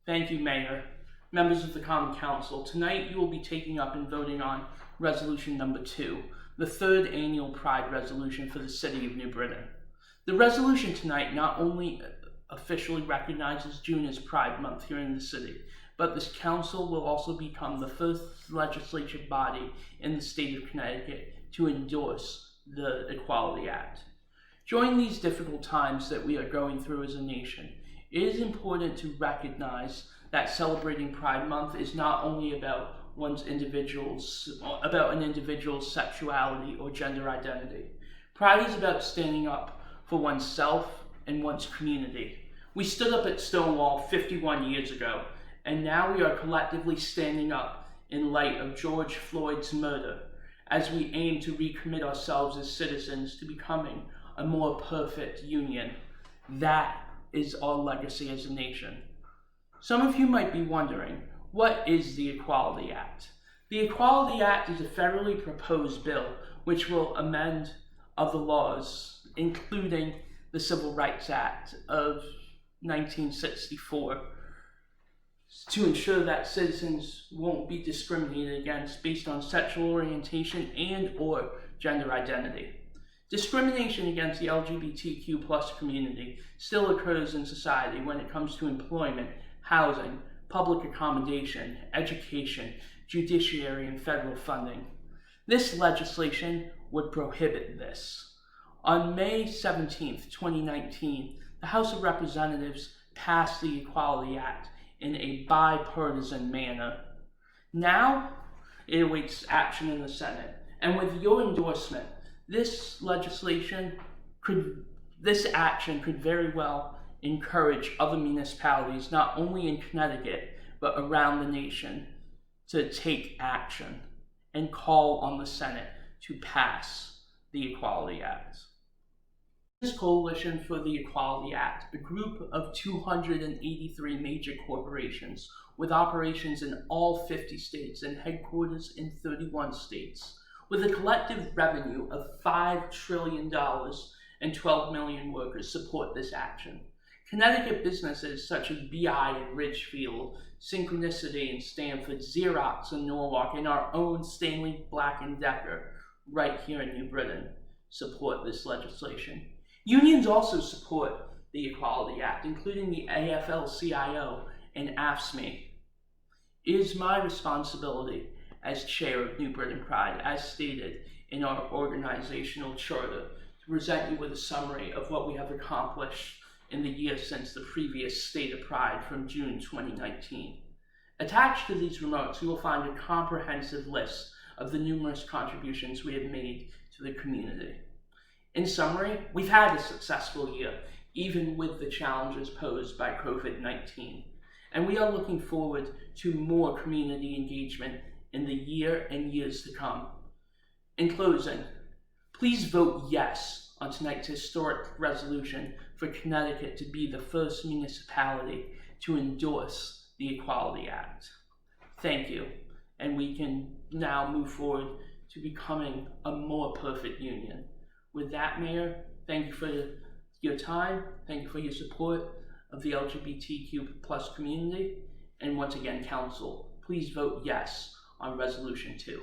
Thank you, Mayor. Members of the Common Council, tonight you will be taking up and voting on Resolution Number 2, the third annual Pride Resolution for the City of New Britain. The resolution tonight not only officially recognizes June as Pride Month here in the city, but this council will also become the first legislative body in the state of Connecticut to endorse the Equality Act. During these difficult times that we are going through as a nation, it is important to recognize that celebrating Pride Month is not only about an individual's sexuality or gender identity. Pride is about standing up for oneself and one's community. We stood up at Stonewall 51 years ago, and now we are collectively standing up in light of George Floyd's murder as we aim to recommit ourselves as citizens to becoming a more perfect union. That is our legacy as a nation. Some of you might be wondering, what is the Equality Act? The Equality Act is a federally proposed bill which will amend other laws, including the Civil Rights Act of 1964, to ensure that citizens won't be discriminated against based on sexual orientation and/or gender identity. Discrimination against the LGBTQ+ community still occurs in society when it comes to employment, housing, public accommodation, education, judiciary, and federal funding. This legislation would prohibit this. On May 17, 2019, the House of Representatives passed the Equality Act in a bipartisan manner. Now, it awaits action in the Senate, and with your endorsement, this action could very well encourage other municipalities, not only in Connecticut, but around the nation, to take action and call on the Senate to pass the Equality Act. This Coalition for the Equality Act, a group of 283 major corporations with operations in all 50 states and headquarters in 31 states, with a collective revenue of $5 trillion and 12 million workers, support this action. Connecticut businesses such as BI in Ridgefield, Synchronicity in Stamford, Xerox in Norwalk, and our own Stanley Black & Decker right here in New Britain support this legislation. Unions also support the Equality Act, including the AFL-CIO and AFSCME. It is my responsibility as chair of New Britain Pride, as stated in our organizational charter, to present you with a summary of what we have accomplished in the year since the previous State of Pride from June 2019. Attached to these remarks, you will find a comprehensive list of the numerous contributions we have made to the community. In summary, we've had a successful year, even with the challenges posed by COVID-19, and we are looking forward to more community engagement in the year and years to come. In closing, please vote yes on tonight's historic resolution for Connecticut to be the first municipality to endorse the Equality Act. Thank you, and we can now move forward to becoming a more perfect union. With that, Mayor, thank you for your time, thank you for your support of the LGBTQ+ community, and once again, Council, please vote yes on Resolution 2.